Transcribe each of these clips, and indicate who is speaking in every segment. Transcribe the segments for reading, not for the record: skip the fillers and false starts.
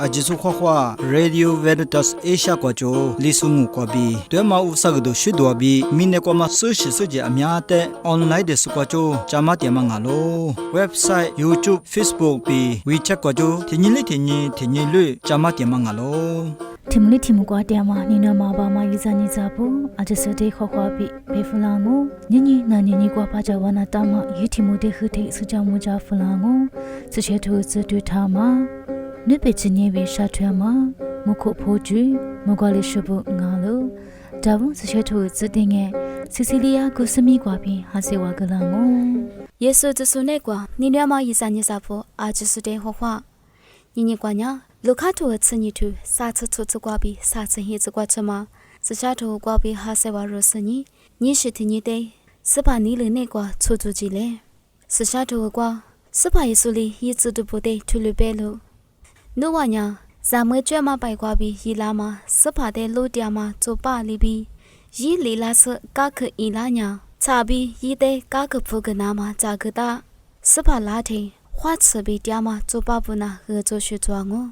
Speaker 1: ajisu khwa Radio Veritas Asia kwa jo lisumu kwa bi twema usagdo shidwa bi mine kwa ma sushi suje amya te online de su kwa jo chama te ma ngalo website YouTube Facebook bi WeChat kwa jo tinyi lu chama te ma ngalo
Speaker 2: Timli timukwa tiama nina mabama yizani zabu ajasade khokwa bi befulangu nyinyi na nyinyi kwa paja wana tama yitimu de khute suja muja fulangu suchetu zudu tama nupe chinye be shatwama mukho phoju mogwale shubu ngalo dabu suchetu zudinge Sicilia kusumi kwa bi hasewa galangu
Speaker 3: Yesu tsune kwa nina ma yizani zabu ajasade khokwa nyinyi kwa nya Lokato tsini tu sa tsu kwa bi sa tsi hi kwa chama sa to kwa bi ha se wa ro sani ni shi ti ni de spa ni le ne kwa chu chu ji le sa to kwa spa yesu li yi zu du bu de tu lu be lo no wa nya za mwe chwa ma pai kwa bi yi la ma spa de lo dia ma zo pa li bi yi li la sa ka khe yi la nya cha bi yi de ka khe phu ga na ma cha ga da spa la the hwa che bi dia ma zo pa bu na he zo shu zwa ngo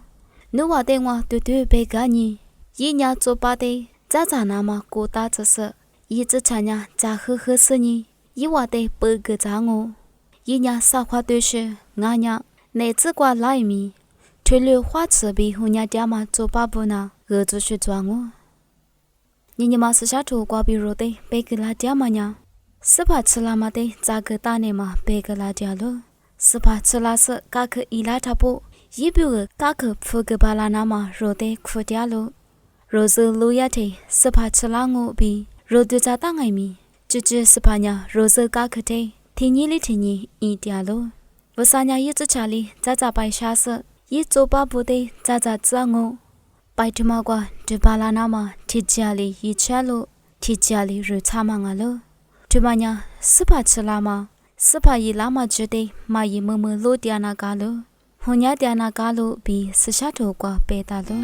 Speaker 3: No wa de wa tu tu be ga ni yi nya zo ba de za za na ma ko ta zhe se yi zhe cha nya za he he se ni yi wa de be ge za ngo yi nya sa hua de shi nga nya ne zi gua lai mi tu lu hua ce bi hu nya dia ma zo ba bu na ge zu shi zwa ngo ni ni ma se sha tu gua bi ro de be ge la dia ma nya se ba che la ma de za ge ta ne ma be ge la dia lo se ba che la se ka ke yi la ta bu Yi biu ka ke phu ge ba la na ma ro de khu dia lo ro zo lu ya te se pa chla ngo bi ro de za ta ngai mi chi chi se pa nya ro zo ka ke te thi ni li thi ni i dia lo wa sa nya yi zhe cha li za za bai sha se yi zo ba bu de za za za ngo bai tu ma kwa de ba la na ma thi jia li yi cha lo thi jia li ru cha ma nga lo tu ma nya se pa chla ma se pa yi la ma zhe de ma yi mo mo lo dia na ga lo Hunya diana galo bi sishato kwa petalo.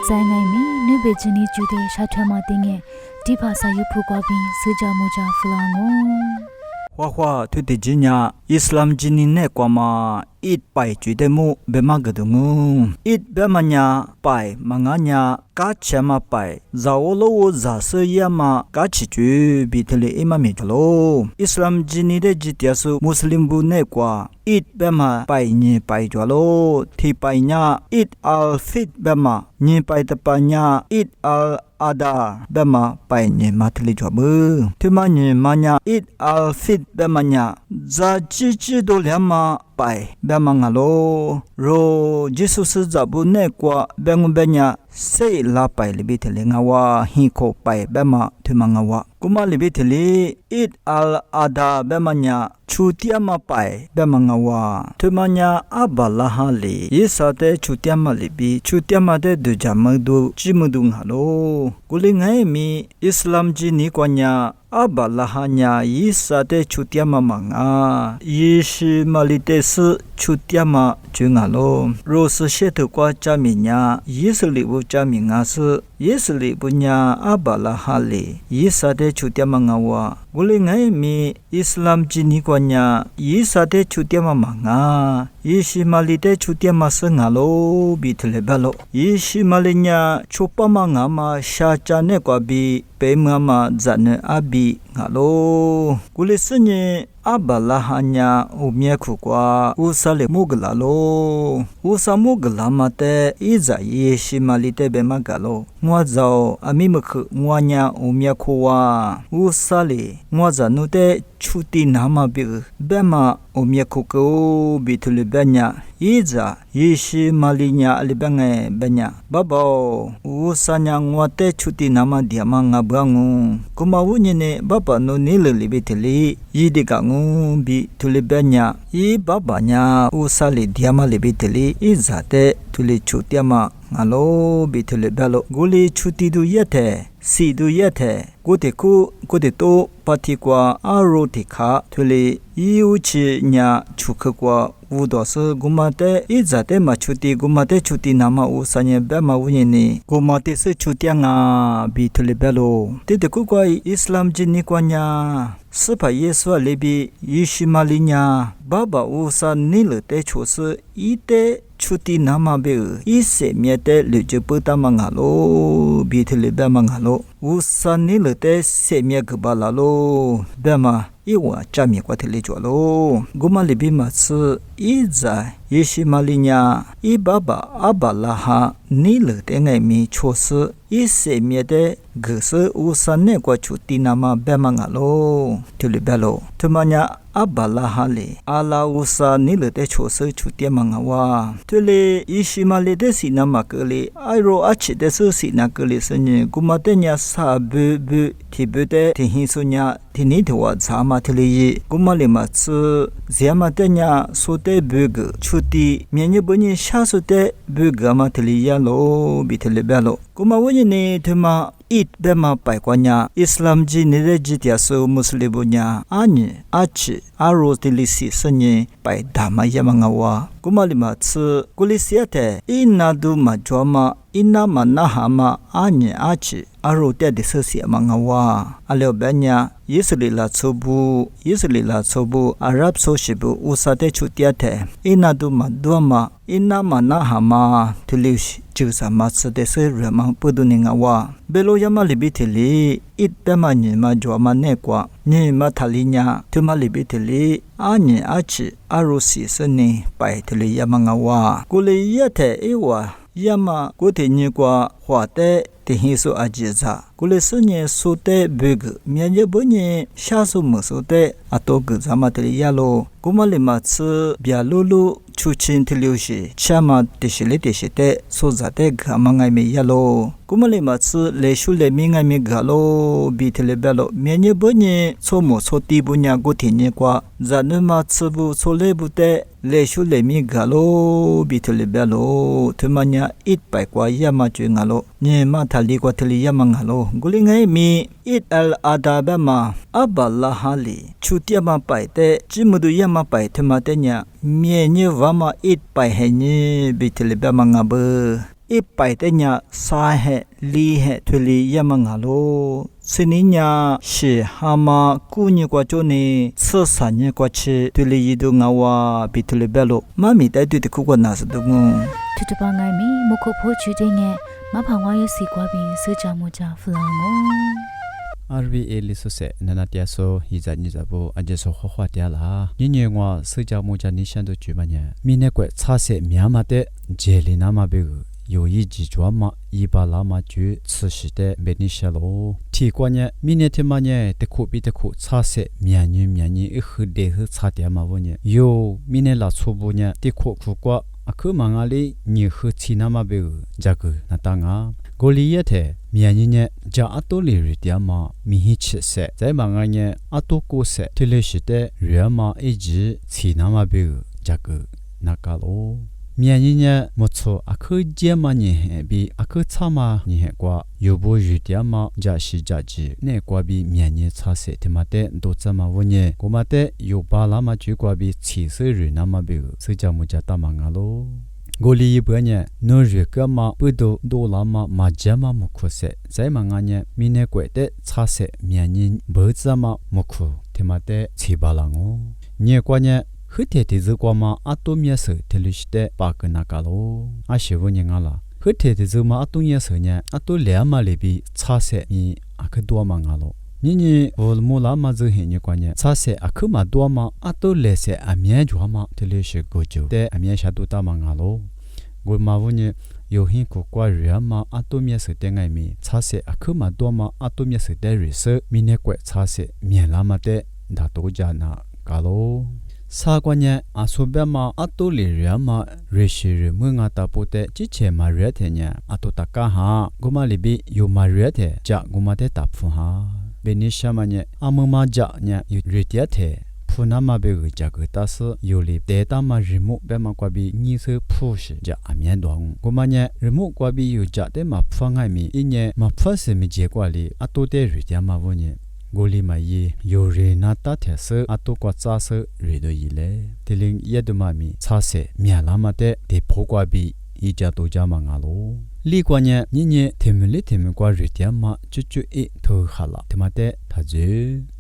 Speaker 2: 在外面那边今年就得沙川马丁诶，地帕萨有普瓜宾苏加木加弗朗哦。
Speaker 1: 花花对的今年伊斯兰今年呢过嘛一百绝对木别嘛个的木一别嘛呀百嘛俺呀嘎切嘛百早罗早些呀嘛嘎起绝比特里伊嘛没着咯伊斯兰今年的几天是穆斯林部呢过一别嘛百年百着咯提百呀一al fit别嘛你百的百呀一al ada bema pai ni matli job tumani manya it al fit bemanya za chi chi do lama pai bema ngalo ro jesus zabu ne kwa bengu benya sei la pai libi tele ngawa hi ko pai bema tumanga wa kuma libi tele it al ada bemanya chutiama pai bema ngawa tumanya abala hali yesate chutiama libi chutiama de du jamadu chimudu ngalo kulingai mi islam ji ni kwanya abalahanya yisate chutiama manga yishi malite su chutiama jungalo ros shetu kwa chaminya yisli bu chaminga su yisli bunya abalahali yisate chutiama ngawa kulingai mi islam ji ni kwanya yisate chutiama manga yishi malite chutiama sangalo bitle balo yishi malinya chopama ngama sha chane kwa bi pemama zane abi ngalo kulisenye abalahanya umyeku kwa usale muglalo usamugla mate iza yeshi malite bemagalo ngwazao amimku ngwanya umyeku wa usale ngwazanute chuti nama bi bema umyeku ko bitule benya iza yeshi malinya alibenge benya babo usanya ngwate chuti nama diama ngabangu kumawunyene baba no nilelibiteli yidigangu bi tulibenya I babanya usale diama libiteli izate tuli chutiama ngalo bitule balo guli chuti du yete si du yete gode to patikwa arotika tuli iuchi nya chukakwa udosu gumate izate machuti gumate chuti nama usanye bema wunyini gumate se chutianga bitule balo tedeku kwa islam jini kwanya Sipa Yeswa lebi yishimalinya baba usa nilu te chosu ite chuti nama be ise miete leje puta mangalo bitile be mangalo usa nilu te semia gbala lo bema iwa chami kwatele jolo guma lebi matsu iza yishimalinya I baba abalaha nilu te ngai mi chosu ise miete gese usa ne kwa chuti nama be mangalo tuli belo tumanya abalahale ala usa nilete chose chutia mangawa tule ishimale de sinamakele airo achi de sinakele senye gumatenya sabu bu tibute tinhisunya tinitwa zama tele gumale matsu ziamatenya sote bug chuti menye boni shasute bugama tele yalo bitele belo gumawonyene tuma it bema paikwanya islam ji nire jitia so muslibunya anye achi aro tilisi sanye pai dama yamangawa kumalima tsu kulisiate inadu majoma ina manahama anye achi aro te disasi amangawa aleo benya Yisrila tsobu Arab soshibu usate chutiate inadu maduma ina manahama tulish jusa matsu desi ramang puduninga wa belo yama libitili it bema nyima joma nekwa nyima talinya tuma libitili anye achi arusi sani paitili yamanga wa kuli yate iwa yama kote nyikwa hwate tehiso ajiza kule sunye sote beg mianye bonye shasu musote atogu zamateli yalo kumale matsu bialulu chuchin tiliushi chama teshite sozate gamangai me yalo kumale matsu leshule mingai me galo bitele belo mianye bonye somo soti bunya gotinye kwa zanuma tsubu solebute leshule mi galo bitele belo tumanya itpai kwa yama ngalo nye matali kwa tili yama ngalo gulingai mi it al adabama abalahali chutiama paite chimudu yama paite matenya mienye vama it pai henye bitele bama ngabe 一百的呀三黑里黑推理也么啊喽。此年呀是蛤蟆姑娘过着呢，吃三年过去推理一度啊哇比推理白喽，妈咪带对的苦过那是的哦。
Speaker 2: 这这帮爱咪木可破去的呢，马旁我有西瓜饼是家木家弗朗哦。
Speaker 4: RVA 里所说，那那点说，现在你这不，俺就说花花点啦。因为我社交木家你想到住嘛呢？明年过茶色面嘛的，这里那么别个。有一几桌嘛，一把拉嘛就吃时的没你些咯。提过呢，明年天嘛呢，得苦比得苦，茶色面一喝的喝茶点嘛我呢。有明年拉初步呢，得苦过，啊可忙啊哩，你喝起那么别个，这个那当啊。过里也得面呢，叫阿多里瑞点嘛，米吃色，在忙啊呢，阿多过色，特别是的热嘛一直起那么别个，这个那个咯。面呢，没错，阿克节嘛呢，比阿克茶嘛呢瓜，有不热点嘛，加是加之，那瓜比面呢茶色，他妈的都怎么问呢？我妈的有把那么就瓜比七色热那么比，所以叫么家大忙啊咯。我里一半呢，那热个嘛，不都多啦嘛，嘛节嘛没苦色，在忙啊呢，面呢怪的茶色面呢不怎么没苦，他妈的七八郎哦，你瓜呢？和天的日光嘛，阿多面色特别是的八个那个咯，阿媳妇人啊啦，和天的日嘛，阿多面色呢，阿多两嘛里边茶色你阿克多嘛啊咯，你我木拉嘛就很你关呢，茶色阿克嘛多嘛，阿多来色阿面做嘛，特别是过久的阿面下多大嘛啊咯，我嘛问你有很苦瓜热嘛，阿多面色的爱面，茶色阿克嘛多嘛，阿多面色的热色，明年过茶色面拉嘛的，那多家那个咯。사관에 아소베마 아토리르마 레시르 뭉아타 포테 지체마 레테냐 아토타카하 고마리비 요마르테 자 고마테 타푸하 베니샤마냐 아무마자냐 유리티아테 푸나마베그 자그타스 요리 데이터마 리모 베마과비 니스 푸시 자 아면동 고마냐 리모 과비 유자데마 푸앙하미 이nye 마푸스미 제과리 아토데 리디아마보니 गोलीमाई योरेना ताथेस आतोक्वा चास रेदोइले तिलिंग यदुमामी छासे म्यालामाते देफोक्वाबी इजा तोजा मंगालो लिक्वान्या निने थेमले थेमक्वा रित्यामा चुचु ए थोखाला थेमाते थाजे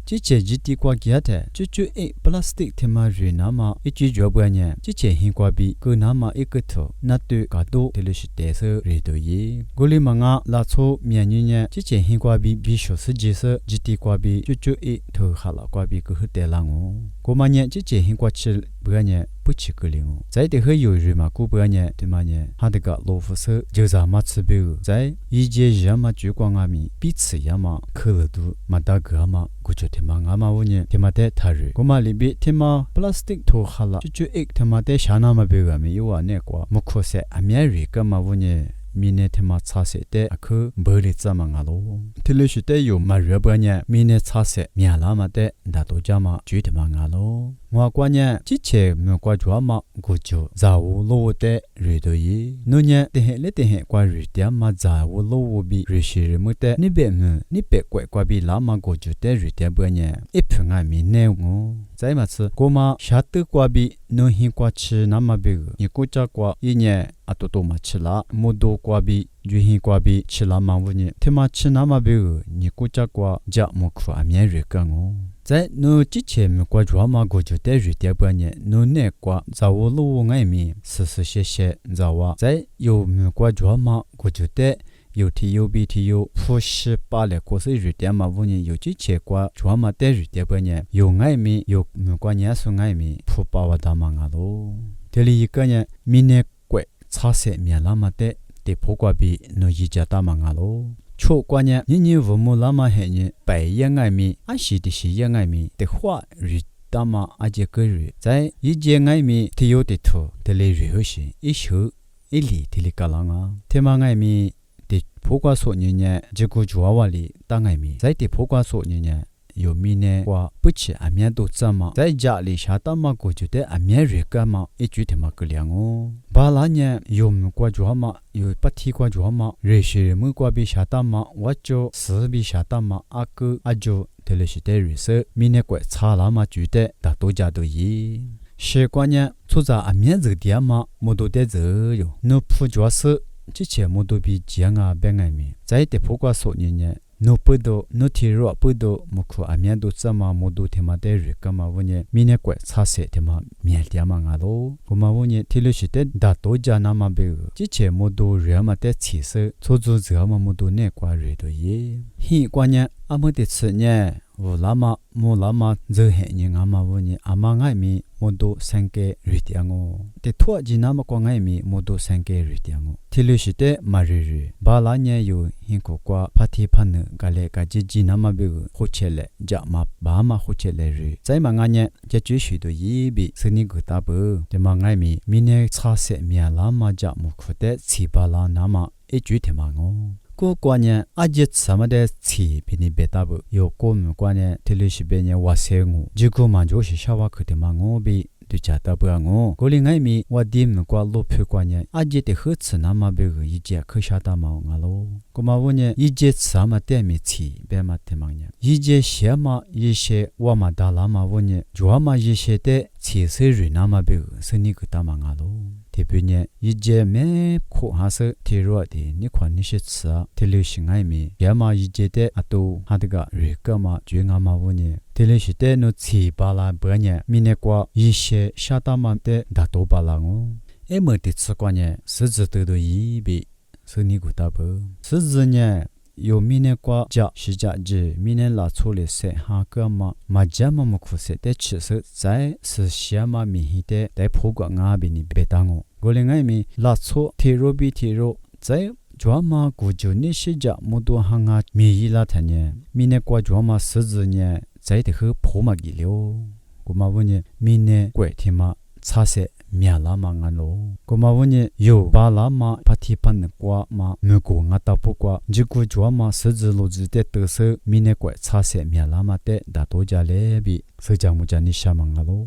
Speaker 4: चिचे जितिक्वा गियाते चुचु ए प्लास्टिक थेमा रेनामा इचि जोबगान्या चिचे हिक्वाबी कोनामा एकथो नातु गादो तेलेशितेस रेदोइ गोलीमांगा लाछो म्यानिन्या चिचे हिक्वाबी बिशोस जिस जितिक्वाबी चुचु ए थोखाला क्वाबी कहतेलांगो गोमान्या चिचे हिक्वाचिल बगान्या पुचिकलिंगो जायते हयोरिमा कुबगान्या तेमान्या हादगा लोफस जोजा 마츠베우 자이 이제 야마 주광아미 비츠야마 클르두 마다가마 구조테망아마오니 테마테 타르 고말리비 테마 플라스틱 토할라 주주 엑 테마테 샤나마베가미 요아네과 모코세 아메리카 마오니 미네 테마 차세테 아크 버리자망아로 텔레시테 요 마르바냐 미네 차세 미알라마테 다도자마 주테망아로 와과냐 지체 뭐과주아마 고조 자우로테 리도이 누냐 데헬레테헤 과리티아마 자우로오비 리시르무테 니베무 니베과과비 라마 고주테 리티아바냐 이풍아 미네오 자이마츠 고마 샤뜨과비 노히과치 나마베그 이꾸자과 이nye 아토토마치라 모도과비 유히과비 칠라마우니 테마치나마베그 니꾸자과 자모쿠 아미에르강오在侬之前没过抓嘛过就带日点半年，侬那过在我路外面实实些些，在我在有没过抓嘛过就带有提有比提有普世把了过是日点嘛五年有之前过抓嘛带日点半年，有外面有没过年数外面普把我打嘛啊咯。这里一个呢，明年过茶色面那么的，得普过比侬一家打嘛啊咯。错关呢，你父母那么黑呢，白也爱米，阿西的是也爱米，的话日大嘛阿杰个日，在一节爱米，提有的土，的来日后些，一手一里的里个啷啊，天嘛爱米的普瓜所呢，这个主瓦里当爱米，在的普瓜所呢。有米呢，我不吃阿面都怎么？在家里下大嘛，我觉得阿面热干嘛，一句他妈个凉哦。巴拉呢，有木瓜做嘛，有不提瓜做嘛，热水木瓜比下大嘛，我就死比下大嘛，阿哥阿就特别是在热色，米呢瓜茶啦嘛，觉得大多家都一。习惯呢，出在阿面这点嘛，没多得走哟。侬不做事。之前摩多比讲啊别爱咪，在的普瓜所年呢。no pudo no tiro pudo muku amiado sama modu tema de kama wonye mine kwe chase tema miel dia manga lo kuma wonye tilushite da to jana ma be chiche modu ryama te chise chozu zama modu ne kwa re do ye hi kwanya amode tsnya wo lama mo lama ze he ni ngama wonye amanga mi modu sanke ritiango te thwa jinama kwa ngai mi modu sanke ritiango tilushite mariri bala nya yu hinko kwa phathi phan gale ka ji nama be khochele jama ba ma khochele ri chai manga nya je chu shi do yi bi sini gu ta bu de ma ngai mi mine cha se mya la ma ja mu khote chi ba la nama e ju the ma ngo ko kwa nya ajit samade chi bini beta bu yo ko mu kwa nya tele shi be nya wa se ngu ji ko ma jo shi sha wa khote ma ngo bi du cha ta bu ngo ko li ngai mi wa dim kwa lo phe kwa nya ajit de hu chi nama be gu yi je kho sha ta ma nga lo ko ma wo nya yi je sama te mi chi be ma te ma nya yi je she ma yi she wa ma da la ma wo nya jo ma yi she de chi se ri nama be gu se ni ku ta ma nga lo 대변에 이제 매 코하서 테로데 니관니시츠 텔레싱아이미 야마 이제데 아또 하드가 레까마 주행아마보니 텔레시데 노치발라 버냐 미네과 이셰 샤다만데 다도발랑오 에머티츠과냐 스즈드도 이비 스니구다버 스즈냐有明年过节是节日，明年拉出来些哈个嘛，马家嘛么苦些的，其实在是些嘛明显的，在普国那边的别当哦。我另外面拉出铁路比铁路，在专门古旧那些节么多行啊，米伊拉他呢，明年过专门14年，在的和普嘛给了，我嘛问呢，明年过天嘛，差些。miya lama nga lo kuma wonye yo ba lama pati pan kwa ma nuko nga tapu kwa jiku jwa ma sezi lo jite tese mine kwa chase miya lama te da to jale bi sejang mu jani shama nga lo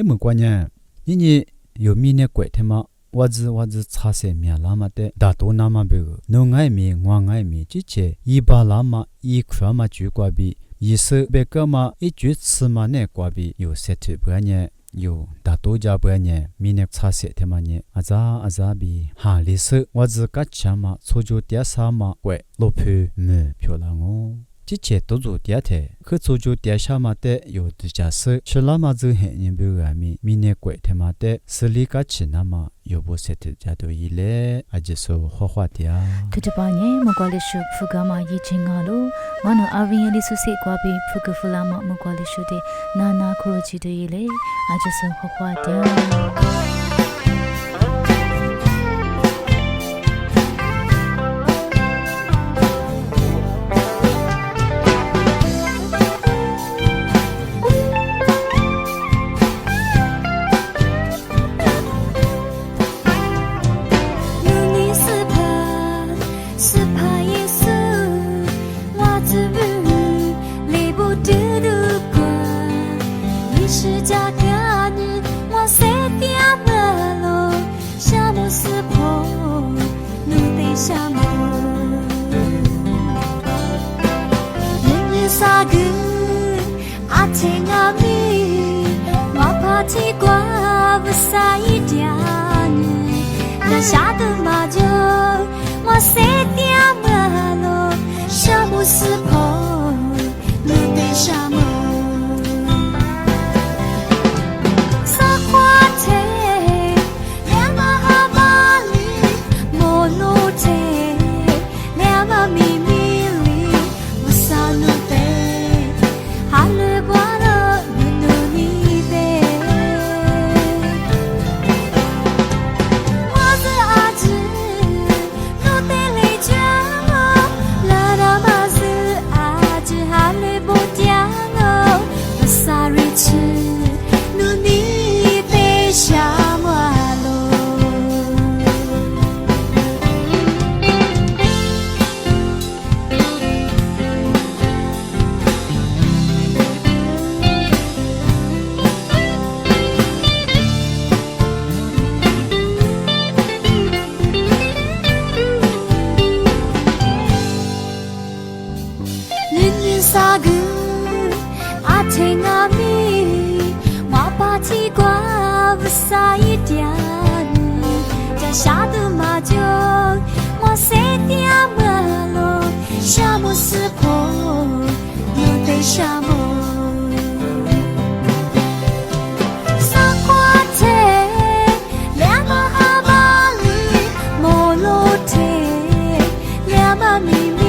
Speaker 4: mu kwa nya yinyi yo mine kwa tema wazi chase miya lama te da to nama be no ngai mi ngwa ngai mi chiche yi ba lama yi khwa ma ju kwa bi yi se be ka ma yi ju tsi ma ne kwa bi yo setu bwa nya有大多家不呢，明年查些的嘛呢，阿扎比哈历史，我自个钱嘛，出就点啥嘛，喂，老皮没漂亮哦。这些都做点的，可出就点啥嘛的，有的假设，是那么子很人不阿米，明年过的嘛的，是里个钱那么。有不些的家都一类，而且说花花的啊。
Speaker 2: 可这把年莫怪的是福噶嘛已经啊喽，我那阿维亚里苏西瓜比福噶弗拉嘛莫怪的是的，那可罗记的一类，而且说花花的啊。
Speaker 5: 下的马就我谁的马路，沙漠是坡，路的沙漠。撒花车，两马哈巴里，摩诺车，两马咪咪里，我撒路的，哈鲁巴罗努努尼的。下的马就我谁的么咯？沙漠是破，有对沙漠。萨夸特，两个哈巴里，摩洛特，两个咪咪。